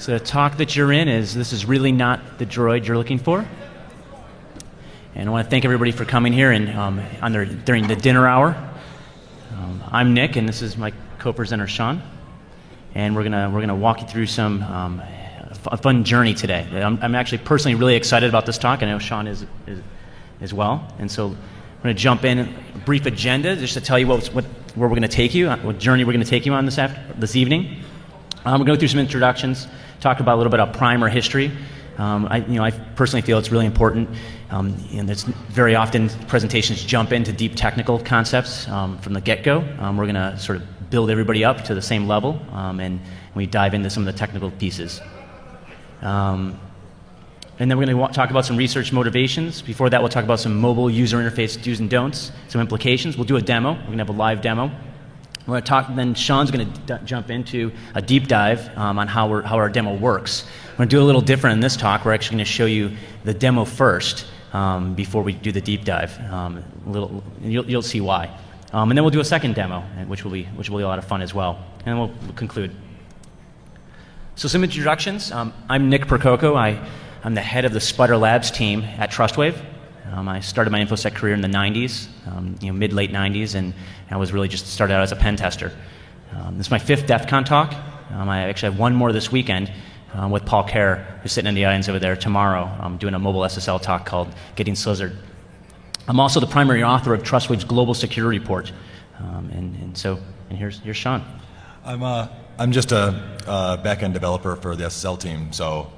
So the talk that you're in is This Is Really Not the Droid You're Looking For. And I want to thank everybody for coming here and during the dinner hour. I'm Nick, and this is my co-presenter Sean. And we're gonna walk you through a fun journey today. I'm actually personally really excited about this talk. I know Sean is as well. And so we're going to jump in, a brief agenda, just to tell you where we're going to take you, what journey we're going to take you on this evening. We're going to go through some introductions, talk about a little bit of primer history. I personally feel it's really important, and it's very often presentations jump into deep technical concepts from the get-go. We're going to sort of build everybody up to the same level, and we dive into some of the technical pieces. And then we're going to talk about some research motivations. Before that, we'll talk about some mobile user interface do's and don'ts, some implications. We'll do a demo. We're going to have a live demo. We're going to talk, then Sean's going to jump into a deep dive on how our demo works. We're going to do a little different in this talk. We're actually going to show you the demo first before we do the deep dive. You'll see why. And then we'll do a second demo, which will be a lot of fun as well. And we'll conclude. So some introductions. I'm Nick Percoco. I'm the head of the Sputter Labs team at TrustWave. I started my InfoSec career in the 90s, mid-late 90s, and I was really just started out as a pen tester. This is my 5th DEF CON talk. I actually have one more this weekend with Paul Kerr, who's sitting in the audience over there tomorrow. I'm doing a mobile SSL talk called Getting Slizzard. I'm also the primary author of TrustWave's Global Security Report. And here's Sean. I'm just a back-end developer for the SSL team, so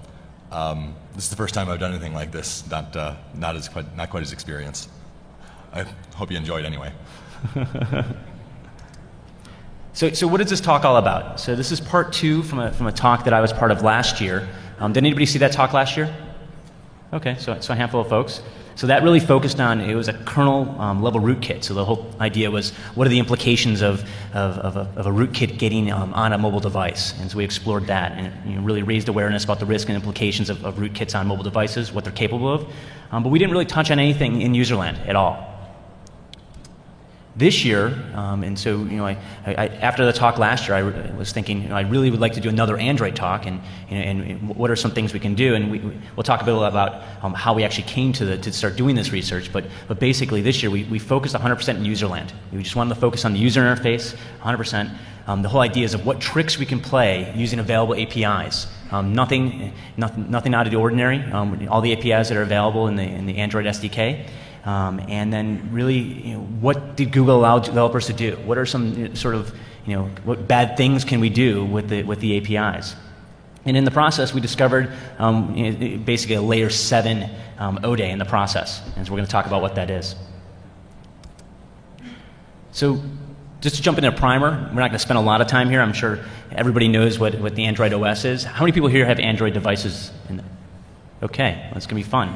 this is the first time I've done anything like this. Not quite as experienced. I hope you enjoyed anyway. So what is this talk all about? So this is part 2 from a talk that I was part of last year. Did anybody see that talk last year? Okay, so a handful of folks. So that really focused on, it was a kernel level rootkit. So the whole idea was, what are the implications of a rootkit getting on a mobile device? And so we explored that and really raised awareness about the risk and implications of rootkits on mobile devices, what they're capable of. But we didn't really touch on anything in userland at all. This year, and so after the talk last year, I was thinking I really would like to do another Android talk, and what are some things we can do, and we'll talk a bit about how we actually came to start doing this research. But basically, this year we focused 100% in userland. We just wanted to focus on the user interface, 100%. The whole idea is of what tricks we can play using available APIs. Nothing out of the ordinary. All the APIs that are available in the Android SDK. And then really, what did Google allow developers to do? What are some sort of, what bad things can we do with the APIs? And in the process, we discovered basically a layer 7 ODE in the process. And so we're going to talk about what that is. So just to jump into a primer, we're not going to spend a lot of time here. I'm sure everybody knows what the Android OS is. How many people here have Android devices? Okay, that's going to be fun.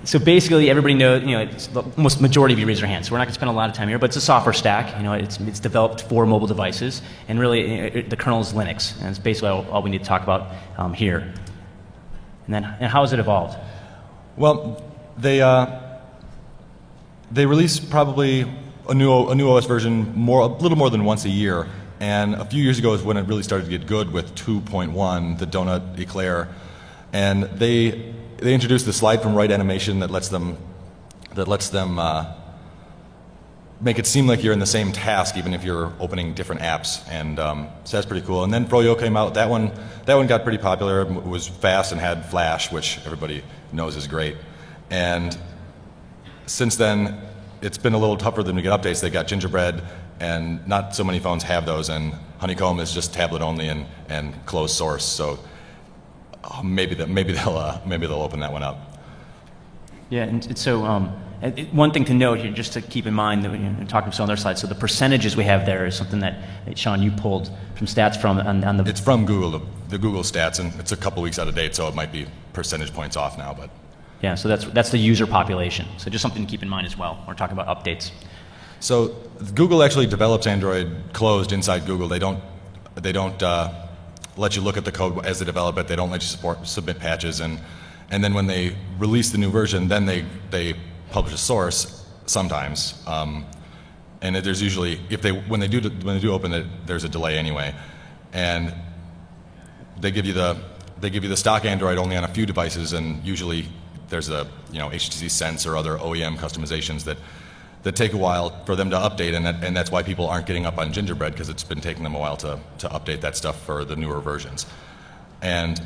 So basically, everybody knows, it's the most majority of you raise your hands. So we're not going to spend a lot of time here, but it's a software stack. It's developed for mobile devices, and really, the kernel is Linux, and it's basically all we need to talk about here. And how has it evolved? Well, they release probably a new OS version a little more than once a year, and a few years ago is when it really started to get good with 2.1, the Donut Eclair, and they introduced the slide from right animation that lets them make it seem like you're in the same task even if you're opening different apps, and so that's pretty cool. And then Froyo came out. That one got pretty popular. It was fast and had Flash, which everybody knows is great. And since then, it's been a little tougher for them to get updates. They got Gingerbread, and not so many phones have those. And Honeycomb is just tablet only and closed source. So maybe they'll open that one up. Yeah, and so one thing to note here, just to keep in mind, that we're talking to some other slides. So the percentages we have there is something that Sean, you pulled from stats from on the. It's from Google, the Google stats, and it's a couple weeks out of date, so it might be percentage points off now, but. Yeah, so that's the user population. So just something to keep in mind as well. We're talking about updates. So Google actually develops Android closed inside Google. They don't let you look at the code as they develop it. They don't let you submit patches, and then when they release the new version, then they publish a source sometimes. And there's usually when they do open it, there's a delay anyway, and they give you the stock Android only on a few devices, and usually there's a HTC Sense or other OEM customizations that take a while for them to update, and that's why people aren't getting up on Gingerbread, because it's been taking them a while to update that stuff for the newer versions. And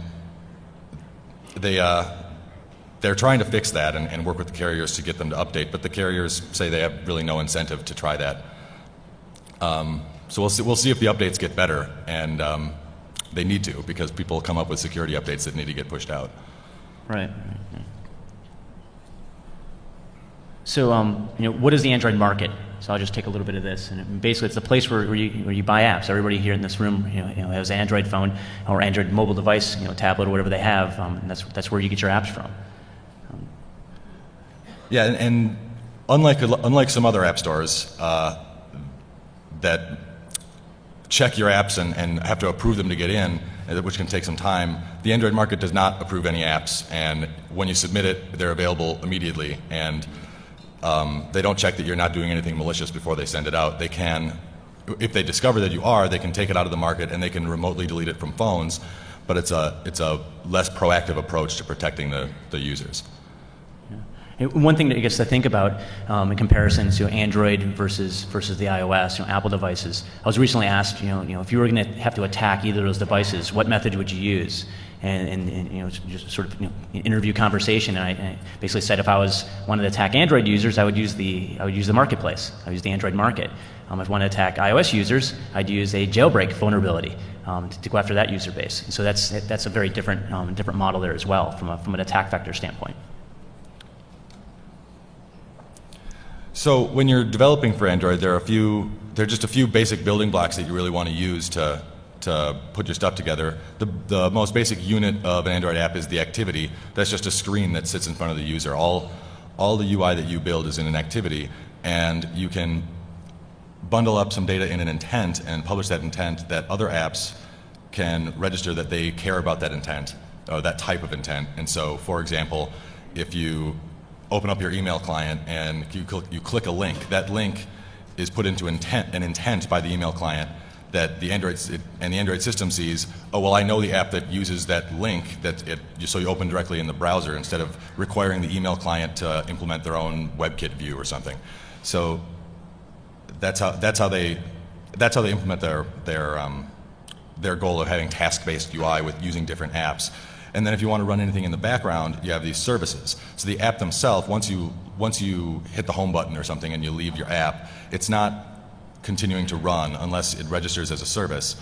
they're trying to fix that and work with the carriers to get them to update, but the carriers say they have really no incentive to try that. So we'll see if the updates get better, and they need to, because people come up with security updates that need to get pushed out. Right. So, what is the Android market? So I'll just take a little bit of this, and basically, it's a place where you buy apps. Everybody here in this room, has an Android phone or Android mobile device, tablet or whatever they have. And that's where you get your apps from. Yeah, and unlike some other app stores that check your apps and have to approve them to get in, which can take some time, the Android market does not approve any apps, and when you submit it, they're available immediately, and they don't check that you're not doing anything malicious before they send it out. They can, if they discover that you are, they can take it out of the market and they can remotely delete it from phones, but it's a less proactive approach to protecting the users. One thing that I guess to think about in comparison to Android versus the iOS, Apple devices. I was recently asked, if you were going to have to attack either of those devices, what method would you use? And just sort of interview conversation. And I basically said if I wanted to attack Android users, I would use the marketplace. I would use the Android market. If I wanted to attack iOS users, I'd use a jailbreak vulnerability to go after that user base. And so that's a very different model there as well from an attack vector standpoint. So when you're developing for Android, there are just a few basic building blocks that you really want to use to put your stuff together. The most basic unit of an Android app is the activity. That's just a screen that sits in front of the user. All the UI that you build is in an activity, and you can bundle up some data in an intent and publish that intent that other apps can register that they care about that intent, or that type of intent. And so, for example, if you open up your email client and you click a link, that link is put into an intent by the email client that the Android system sees. Oh, well, I know the app that uses that link, so you open directly in the browser instead of requiring the email client to implement their own WebKit view or something. So that's how they implement their goal of having task-based UI with using different apps. And then if you want to run anything in the background, you have these services. So the app themselves, once you hit the home button or something and you leave your app, it's not continuing to run unless it registers as a service,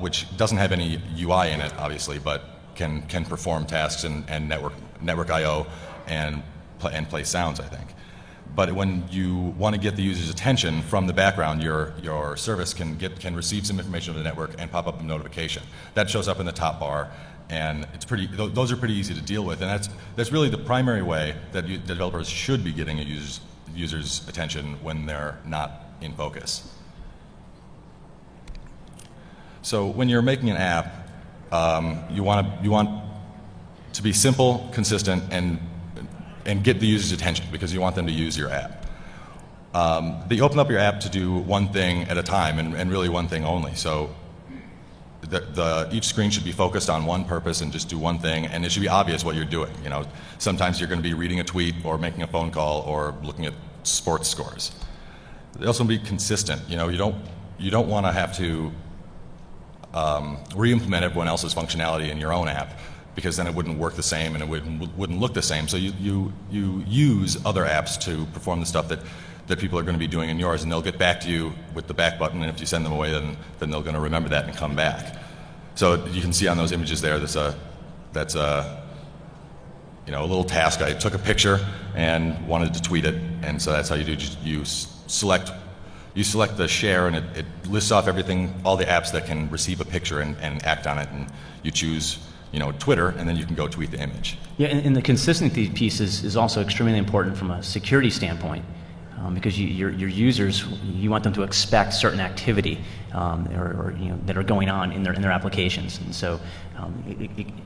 which doesn't have any UI in it, obviously, but can perform tasks and network I/O and play sounds, I think. But when you want to get the user's attention from the background, your service can receive some information from the network and pop up a notification. That shows up in the top bar, and those are pretty easy to deal with, and that's really the primary way that developers should be getting a user's attention when they're not in focus. So when you're making an app, you want to be simple, consistent, and get the user's attention because you want them to use your app. You open up your app to do one thing at a time, and really one thing only. So each screen should be focused on one purpose and just do one thing, and it should be obvious what you're doing. Sometimes you're going to be reading a tweet or making a phone call or looking at sports scores. They also be consistent. You don't want to have to re-implement everyone else's functionality in your own app, because then it wouldn't work the same and it wouldn't look the same. So you use other apps to perform the stuff that people are going to be doing in yours, and they'll get back to you with the back button, and if you send them away, then they're going to remember that and come back. So you can see on those images there, that's a little task. I took a picture and wanted to tweet it, and so that's how you do. You select the share, and it lists off all the apps that can receive a picture and act on it, and you choose Twitter, and then you can go tweet the image. Yeah, and the consistency piece is also extremely important from a security standpoint, because your users, you want them to expect certain activity that are going on in their applications, and so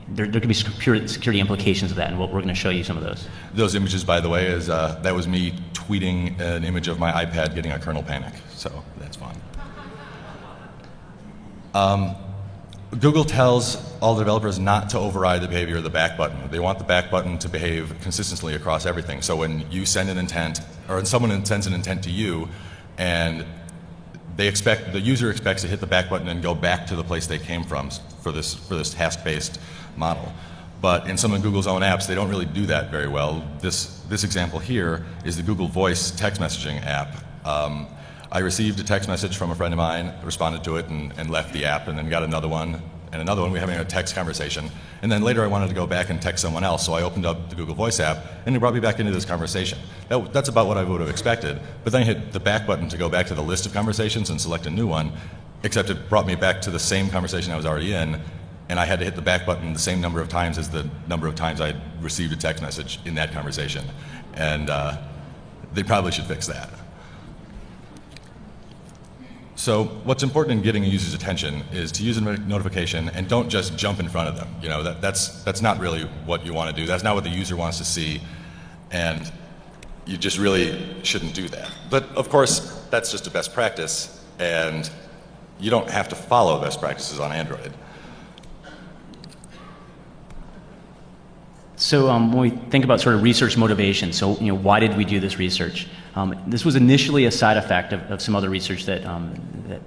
there could be security implications of that, and we're going to show you some of those. Those images, by the way, that was me tweeting an image of my iPad getting a kernel panic, so that's fun. Google tells all the developers not to override the behavior of the back button. They want the back button to behave consistently across everything. So when you send an intent, or when someone sends an intent to you, and the user expects to hit the back button and go back to the place they came from for this task-based model. But in some of Google's own apps, they don't really do that very well. This example here is the Google Voice text messaging app. I received a text message from a friend of mine, responded to it, and left the app, and then got another one, and another one. We were having a text conversation. And then later I wanted to go back and text someone else, so I opened up the Google Voice app, and it brought me back into this conversation. That's about what I would have expected. But then I hit the back button to go back to the list of conversations and select a new one, except it brought me back to the same conversation I was already in, and I had to hit the back button the same number of times as the number of times I received a text message in that conversation. And they probably should fix that. So what's important in getting a user's attention is to use a notification and don't just jump in front of them. You know, that's not really what you want to do. That's not what the user wants to see, and you just really shouldn't do that. But of course, that's just a best practice, and you don't have to follow best practices on Android. So when we think about sort of research motivation, so why did we do this research? This was initially a side effect of some other research that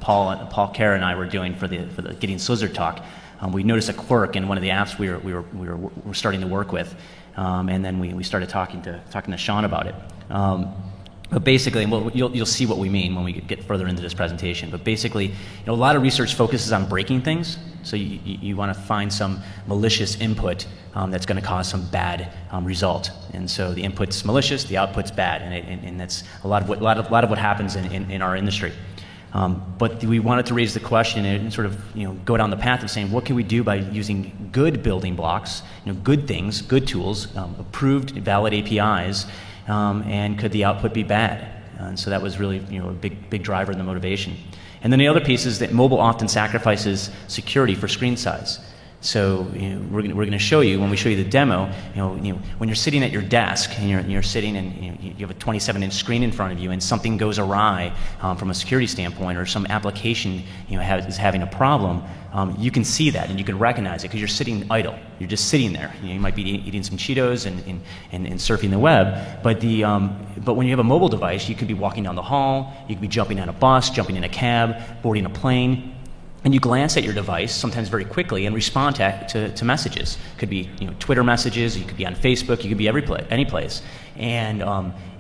Paul Kerr and I were doing for the Gideon Slizzard talk. We noticed a quirk in one of the apps we were starting to work with, and then we started talking to Sean about it. But basically, well, you'll see what we mean when we get further into this presentation. But basically, a lot of research focuses on breaking things. So you want to find some malicious input that's going to cause some bad result. And so the input's malicious, the output's bad, and that's a lot of what happens in our industry. But we wanted to raise the question and sort of go down the path of saying, what can we do by using good building blocks, good things, good tools, approved, valid APIs. And could the output be bad? And so that was really a big driver in the motivation. And then the other piece is that mobile often sacrifices security for screen size. So we're going to show you, when we show you the demo, when you're sitting at your desk and you're sitting and you have a 27-inch screen in front of you and something goes awry from a security standpoint, or some application is having a problem, you can see that and you can recognize it because you're sitting idle. You're just sitting there. You might be eating some Cheetos and surfing the web, but when you have a mobile device, you could be walking down the hall, you could be jumping on a bus, jumping in a cab, boarding a plane. And you glance at your device, sometimes very quickly, and respond to messages. It could be Twitter messages, you could be on Facebook, you could be any place. And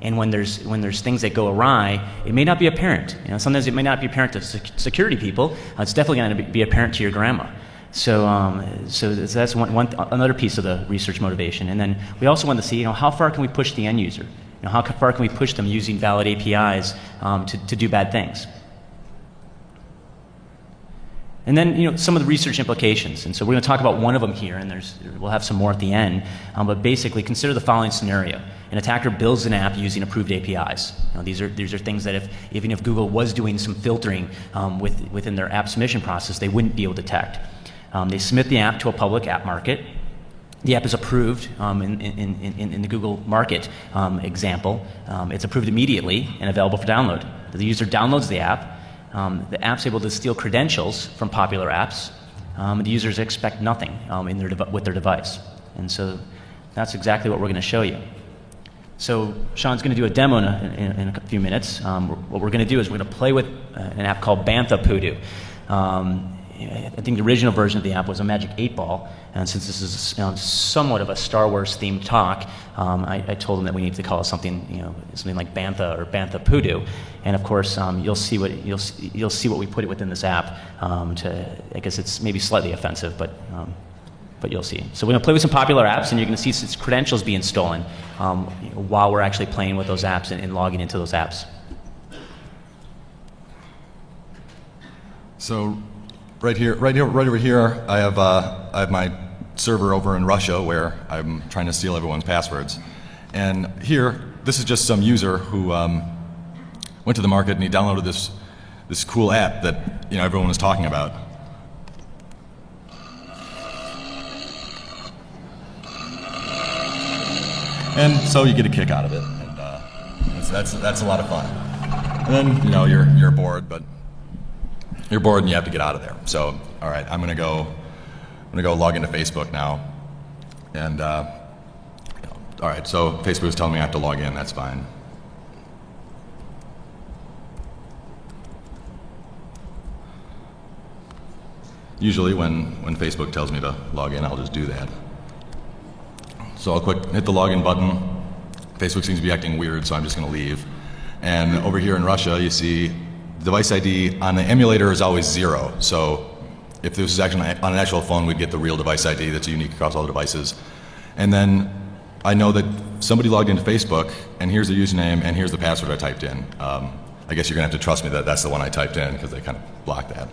when there's things that go awry, it may not be apparent. Sometimes it may not be apparent to security people. It's definitely going to be apparent to your grandma. So that's another piece of the research motivation. And then we also want to see how far can we push the end user? How far can we push them using valid APIs to do bad things? And then, some of the research implications. And so we're going to talk about one of them here, and we'll have some more at the end. But basically, consider the following scenario. An attacker builds an app using approved APIs. These are things that even if Google was doing some filtering within their app submission process, they wouldn't be able to detect. They submit the app to a public app market. The app is approved in the Google Market example. It's approved immediately and available for download. The user downloads the app. The app's able to steal credentials from popular apps. The users expect nothing with their device. And so that's exactly what we're going to show you. So Sean's going to do a demo in a few minutes. What we're going to do is we're going to play with an app called Bantha Poodoo. I think the original version of the app was a Magic 8-Ball, and since this is somewhat of a Star Wars themed talk, I told him that we need to call it something like Bantha or Bantha Poodoo, and of course you'll see what we put within this app. I guess it's maybe slightly offensive, but you'll see. So we're going to play with some popular apps, and you're going to see its credentials being stolen while we're actually playing with those apps and logging into those apps. So. Right over here, I have my server over in Russia where I'm trying to steal everyone's passwords. And here, this is just some user who went to the market and he downloaded this cool app that everyone was talking about. And so you get a kick out of it, and that's a lot of fun. And then you're bored, but you're bored and you have to get out of there. So, all right, I'm gonna go log into Facebook now. And all right, so Facebook is telling me I have to log in. That's fine. Usually when Facebook tells me to log in, I'll just do that. So I'll hit the login button. Facebook seems to be acting weird, so I'm just going to leave. And over here in Russia, you see device ID on the emulator is always 0. So if this was actually on an actual phone, we'd get the real device ID that's unique across all the devices. And then I know that somebody logged into Facebook, and here's the username, and here's the password I typed in. I guess you're going to have to trust me that that's the one I typed in, because they kind of blocked that.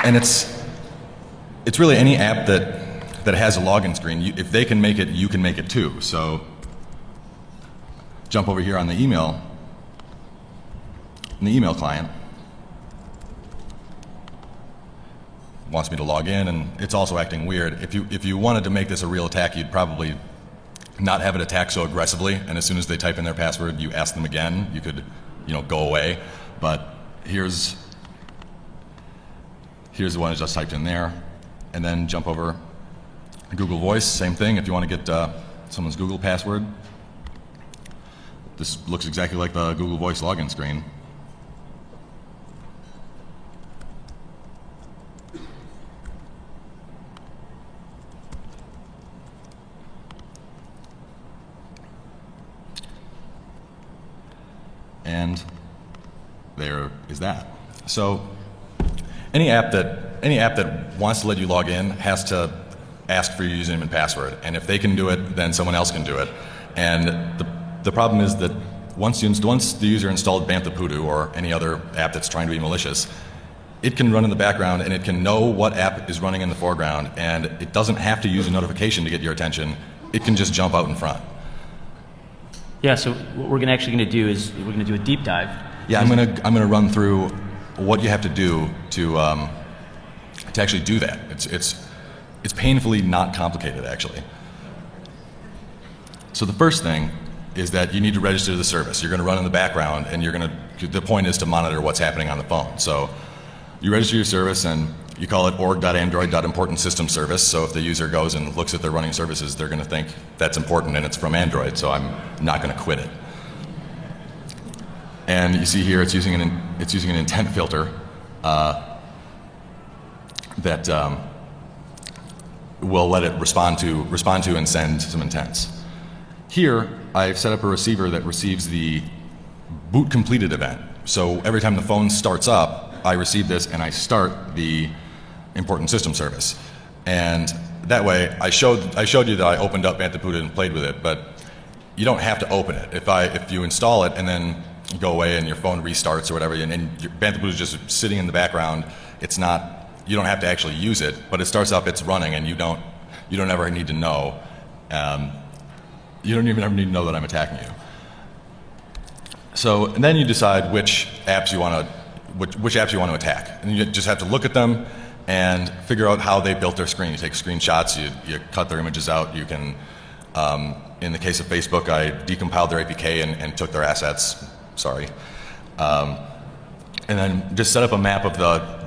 And it's really any app that has a login screen. If they can make it, you can make it too. So jump over here on the email client. Wants me to log in, and it's also acting weird. If you wanted to make this a real attack, you'd probably not have it attack so aggressively, and as soon as they type in their password, you ask them again. You could, go away. But here's the one I just typed in there, and then jump over Google Voice. Same thing. If you want to get someone's Google password, this looks exactly like the Google Voice login screen. And there is that. So any app that wants to let you log in has to ask for your username and password. And if they can do it, then someone else can do it. And the problem is that once the user installed Banthapudoo or any other app that's trying to be malicious, it can run in the background and it can know what app is running in the foreground, and it doesn't have to use a notification to get your attention. It can just jump out in front. Yeah, so what we're actually going to do is we're going to do a deep dive. Yeah, I'm gonna run through what you have to do to actually do that. It's painfully not complicated, actually. So the first thing is that you need to register the service. You're going to run in the background, and the point is to monitor what's happening on the phone. So you register your service, and you call it org.android.important-system-service. So if the user goes and looks at their running services, they're going to think that's important and it's from Android, so I'm not going to quit it. And you see here it's using an intent filter that will let it respond to and send some intents. Here I've set up a receiver that receives the boot completed event. So every time the phone starts up, I receive this and I start the important system service. And that way I showed you that I opened up Banthapudoo and played with it, but you don't have to open it. If you install it and then you go away and your phone restarts or whatever, and your Banthapudoo is just sitting in the background, you don't have to actually use it, but it starts up, it's running, and you don't ever need to know. You don't even ever need to know that I'm attacking you. So, and then you decide which apps you want to attack, and you just have to look at them and figure out how they built their screen. You take screenshots, you cut their images out. You can, in the case of Facebook, I decompiled their APK and took their assets. Sorry, and then just set up a map of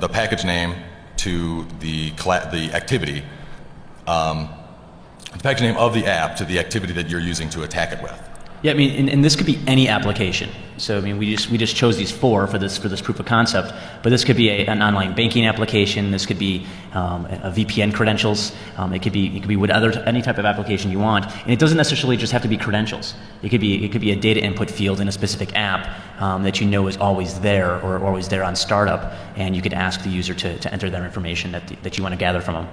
the package name to the activity, the package name of the app to the activity that you're using to attack it with. Yeah, I mean, and this could be any application. So I mean, we just chose these four for this proof of concept. But this could be an online banking application. This could be a VPN credentials. It could be any type of application you want. And it doesn't necessarily just have to be credentials. It could be a data input field in a specific app that you know is always there or always there on startup, and you could ask the user to enter their information that you want to gather from them.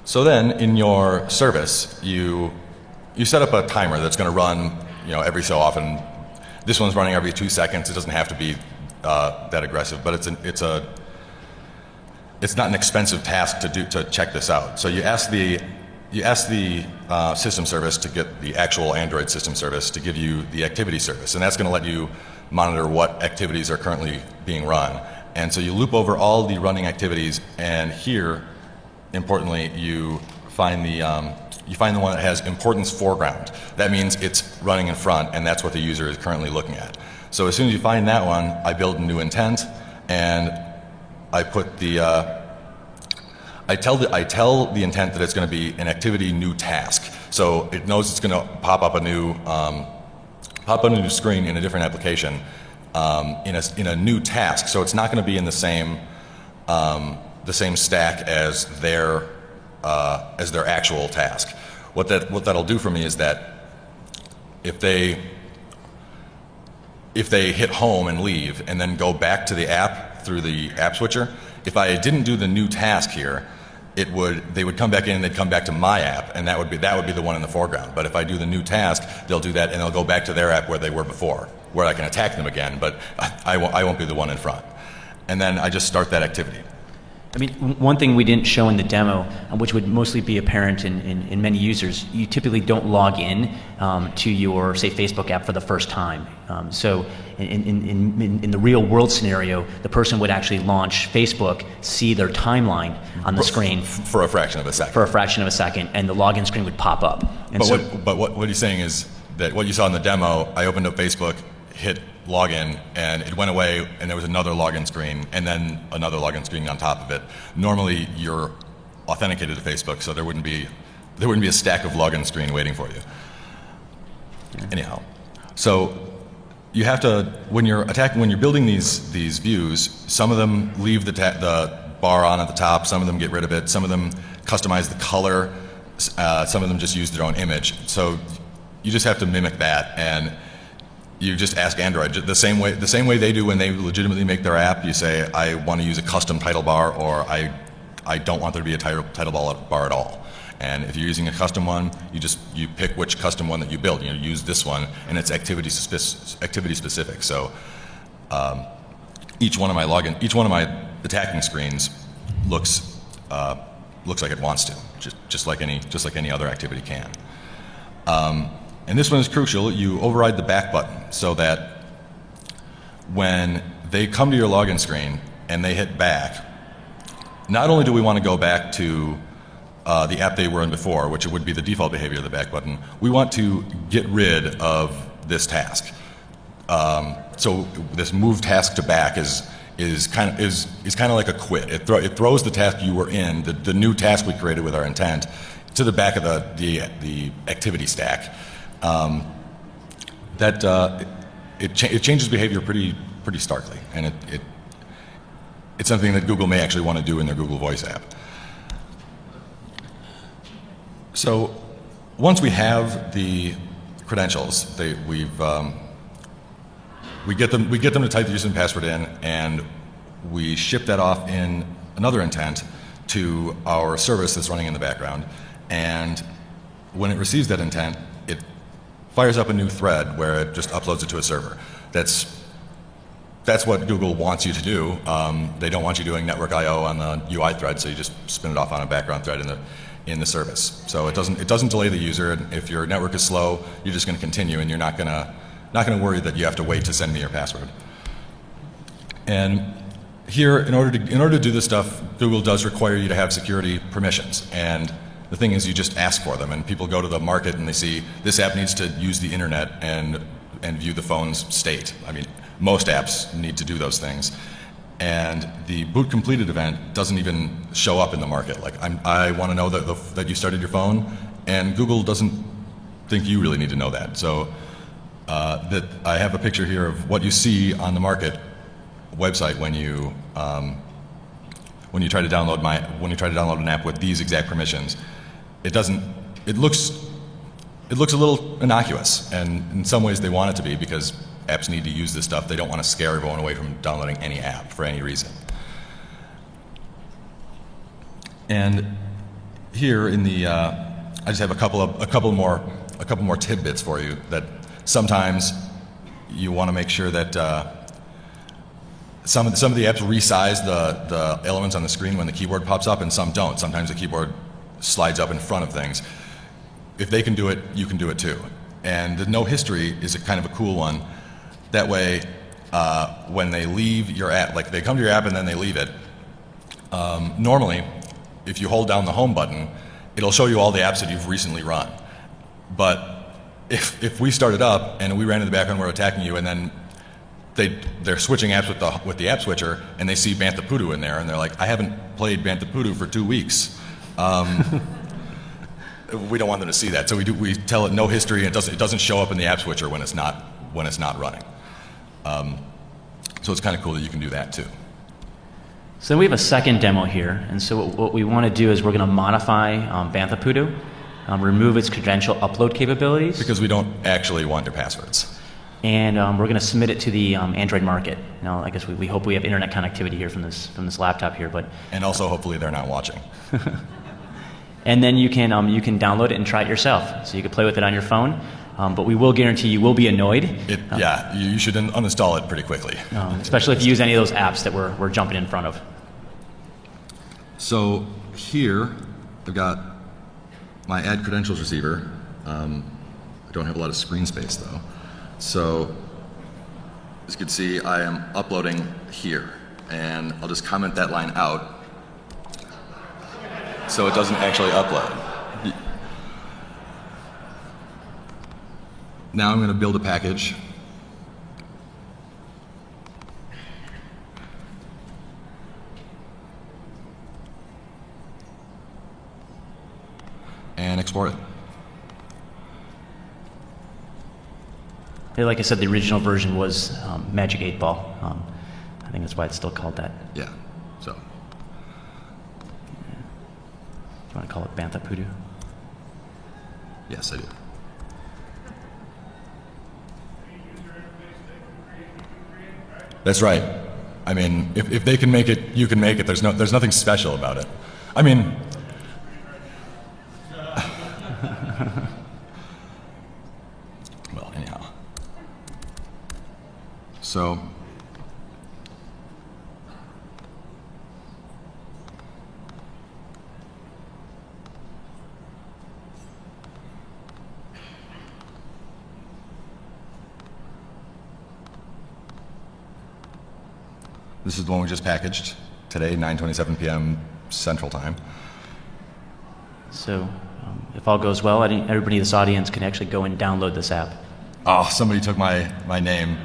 So then, in your service, you set up a timer that's going to run, every so often. This one's running every 2 seconds. It doesn't have to be that aggressive, but it's not an expensive task to check this out. So you ask the system service to get the actual Android system service to give you the activity service, and that's going to let you monitor what activities are currently being run. And so you loop over all the running activities, and here, importantly, you find the you find the one that has importance foreground. That means it's running in front, and that's what the user is currently looking at. So as soon as you find that one, I build a new intent, and I put the I tell the intent that it's going to be an activity new task. So it knows it's going to pop up a new screen in a different application in a new task. So it's not going to be in the same stack as their actual task. What that'll do for me is that if they hit home and leave and then go back to the app through the app switcher, if I didn't do the new task here, they would come back in and they'd come back to my app, and that would be the one in the foreground. But if I do the new task, they'll do that and they'll go back to their app where they were before, where I can attack them again, but I won't be the one in front. And then I just start that activity. I mean, one thing we didn't show in the demo, which would mostly be apparent in many users, you typically don't log in to your, say, Facebook app for the first time. So in the real world scenario, the person would actually launch Facebook, see their timeline on the screen. For a fraction of a second. For a fraction of a second, and the login screen would pop up. And but what he's saying is that what you saw in the demo, I opened up Facebook, hit login, and it went away, and there was another login screen, and then another login screen on top of it. Normally, you're authenticated to Facebook, so there wouldn't be a stack of login screen waiting for you. Anyhow, so you have to, when you're building these views, some of them leave the bar on at the top, some of them get rid of it, some of them customize the color, some of them just use their own image. So you just have to mimic that, and you just ask Android the same way they do when they legitimately make their app. You say, I want to use a custom title bar, or I don't want there to be a title bar at all. And if you're using a custom one, you pick which custom one that you build. You use this one, and it's activity specific. So each one of my attacking screens looks like it wants to, just like any other activity can. And this one is crucial. You override the back button so that when they come to your login screen and they hit back, not only do we want to go back to the app they were in before, which would be the default behavior of the back button, we want to get rid of this task. So this move task to back is kind of like a quit. It throws the task you were in, the new task we created with our intent, to the back of the activity stack. It changes behavior pretty starkly, and it's something that Google may actually want to do in their Google Voice app. So once we have the credentials, we get them to type the username and password in, and we ship that off in another intent to our service that's running in the background. And when it receives that intent, it fires up a new thread where it just uploads it to a server. That's what Google wants you to do. They don't want you doing network I/O on the UI thread, so you just spin it off on a background thread in the service. So it doesn't delay the user. And if your network is slow, you're just going to continue, and you're not going to worry that you have to wait to send me your password. And here, in order to do this stuff, Google does require you to have security permissions. And the thing is, you just ask for them, and people go to the market and they see this app needs to use the internet and view the phone's state. I mean, most apps need to do those things. And the boot completed event doesn't even show up in the market. Like, I want to know that you started your phone, and Google doesn't think you really need to know that. So that I have a picture here of what you see on the market website when you try to download an app with these exact permissions. It looks a little innocuous, and in some ways they want it to be, because apps need to use this stuff. They don't want to scare everyone away from downloading any app for any reason. And here in the, I just have a couple more tidbits for you, that sometimes you want to make sure that some of the apps resize the elements on the screen when the keyboard pops up, and some don't. Sometimes the keyboard slides up in front of things. If they can do it, you can do it too. And the no history is a kind of a cool one. That way, when they leave your app, like they come to your app and then they leave it, normally, if you hold down the home button it'll show you all the apps that you've recently run. But if we started up and we ran in the background, we're attacking you, and then they're switching apps with the app switcher, and they see Bantha Poodoo in there, and they're like, I haven't played Bantha Poodoo for 2 weeks. We don't want them to see that, so we tell it no history, and it doesn't show up in the app switcher when it's not running. So it's kind of cool that you can do that too. So then we have a second demo here, and so what we want to do is we're going to modify Bantha Poodoo, remove its credential upload capabilities. Because we don't actually want their passwords. And we're going to submit it to the Android market. Now, I guess we hope we have internet connectivity here from this laptop here, but. And also, hopefully, they're not watching. And then you can download it and try it yourself. So you can play with it on your phone, but we will guarantee you will be annoyed. Yeah, you should uninstall it pretty quickly. Especially if you use any of those apps that we're jumping in front of. So here, I've got my add credentials receiver. I don't have a lot of screen space though. So as you can see, I am uploading here, and I'll just comment that line out so it doesn't actually upload. Now I'm going to build a package. And export it. Like I said, the original version was Magic 8 Ball. I think that's why it's still called that. Yeah. So. Do you want to call it Bantha Poodoo? Yes, I do. That's right. I mean, if they can make it, you can make it. There's nothing special about it. I mean. Well, anyhow. So. This is the one we just packaged today, 9:27 p.m. Central Time. So, if all goes well, everybody in this audience can actually go and download this app. Oh, somebody took my name.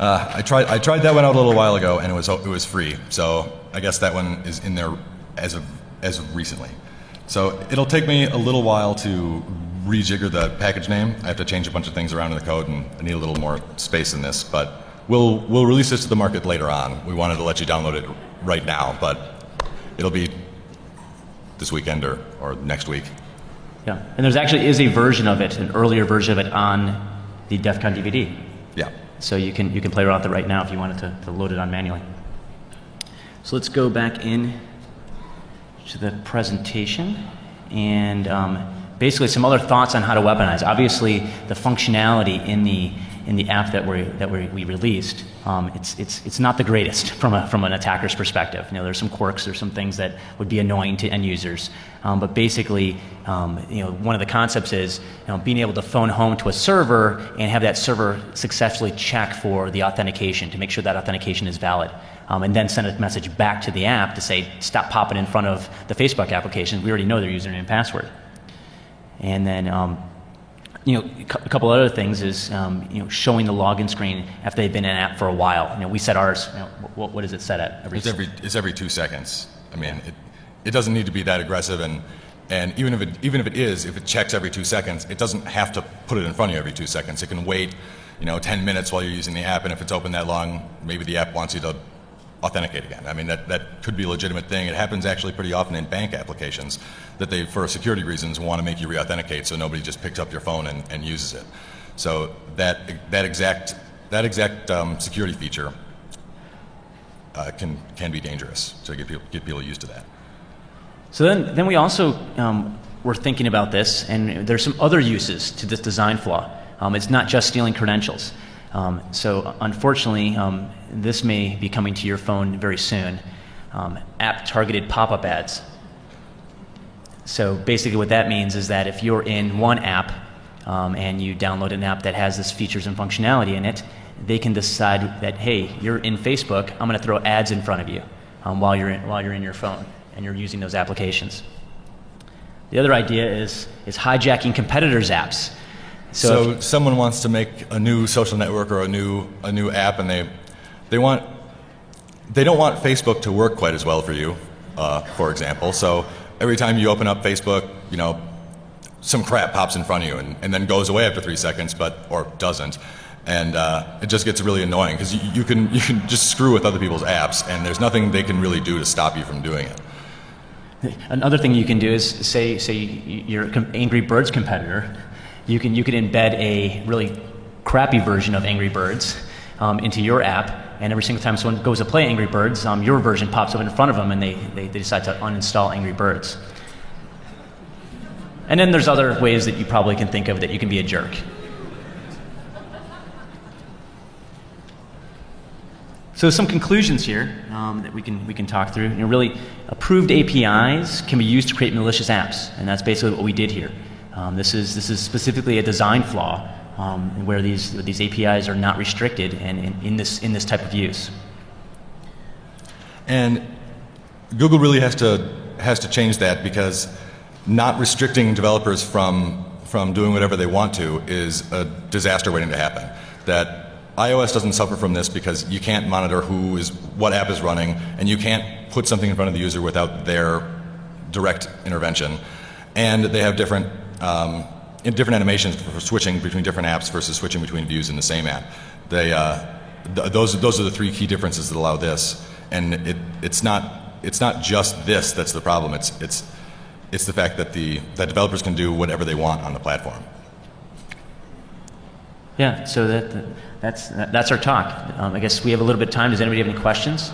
I tried that one out a little while ago, and it was free. So I guess that one is in there as of recently. So it'll take me a little while to rejigger the package name. I have to change a bunch of things around in the code, and I need a little more space in this. But we'll release this to the market later on. We wanted to let you download it right now, but it'll be this weekend or next week. Yeah, and there's actually is a version of it, an earlier version of it on the DEF CON DVD. Yeah. So you can play around with it right now if you wanted to load it on manually. So let's go back in to the presentation and basically some other thoughts on how to weaponize. Obviously, the functionality in the app that we released, it's not the greatest from an attacker's perspective. You know, there's some quirks, there's some things that would be annoying to end users, but basically, one of the concepts is being able to phone home to a server and have that server successfully check for the authentication to make sure that authentication is valid. And then send a message back to the app to say, stop popping in front of the Facebook application. We already know their username and password. And then, a couple other things is, showing the login screen after they've been in an app for a while. We set ours. What is it set at? It's every 2 seconds. I mean, it doesn't need to be that aggressive, and even if it checks every 2 seconds, it doesn't have to put it in front of you every 2 seconds. It can wait, 10 minutes while you're using the app, and if it's open that long, maybe the app wants you to authenticate again. I mean, that could be a legitimate thing. It happens actually pretty often in bank applications that they, for security reasons, want to make you re-authenticate so nobody just picks up your phone and uses it. So that exact security feature can be dangerous. So get people used to that. So then we also were thinking about this, and there's some other uses to this design flaw. It's not just stealing credentials. So unfortunately, this may be coming to your phone very soon. App-targeted pop-up ads. So basically what that means is that if you're in one app and you download an app that has this features and functionality in it, they can decide that, hey, you're in Facebook, I'm going to throw ads in front of you while you're in your phone and you're using those applications. The other idea is hijacking competitors' apps. So someone wants to make a new social network or a new app, and they don't want Facebook to work quite as well for you, for example. So every time you open up Facebook, some crap pops in front of you and then goes away after 3 seconds, or doesn't, and it just gets really annoying because you can just screw with other people's apps, and there's nothing they can really do to stop you from doing it. Another thing you can do is say you're an Angry Birds competitor. You can embed a really crappy version of Angry Birds into your app, and every single time someone goes to play Angry Birds, your version pops up in front of them, and they decide to uninstall Angry Birds. And then there's other ways that you probably can think of that you can be a jerk. So some conclusions here that we can talk through. Really, approved APIs can be used to create malicious apps, and that's basically what we did here. This is specifically a design flaw where these APIs are not restricted and in this type of use. And Google really has to change that, because not restricting developers from doing whatever they want to is a disaster waiting to happen. That iOS doesn't suffer from this because you can't monitor what app is running, and you can't put something in front of the user without their direct intervention. And they have different animations for switching between different apps versus switching between views in the same app. Those are the three key differences that allow this. And it's not just this that's the problem. It's the fact that that developers can do whatever they want on the platform. Yeah, so that's our talk. I guess we have a little bit of time. Does anybody have any questions?